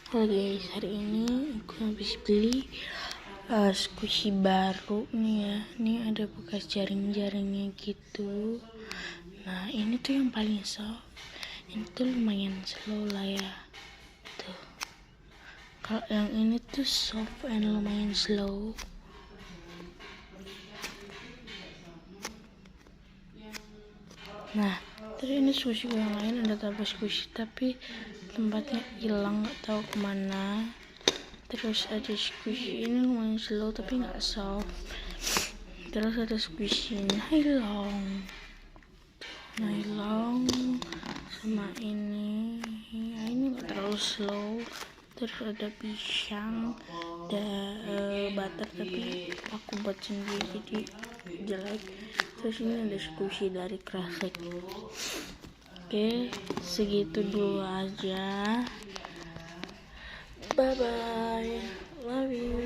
Halo guys, hari ini aku habis beli squishy baru nih ya. Ini ada bekas jaring-jaringnya gitu. Nah ini tuh yang paling soft. Ini tuh lumayan slow lah ya. Tuh. Kalau yang ini tuh soft and lumayan slow. Nah, terus ini squishy yang lain ada tambah squishy tapi tempatnya hilang, nggak tahu kemana. Terus ada squishy ini lumayan slow tapi nggak soft. Terus ada squishy nylon sama ini ya, ini nggak terlalu slow. Terus ada pisang, ada butter tapi aku buat sendiri jadi jelek. Terus ini ada squishy dari Krafik. Oke, segitu dulu aja. Bye bye, love you.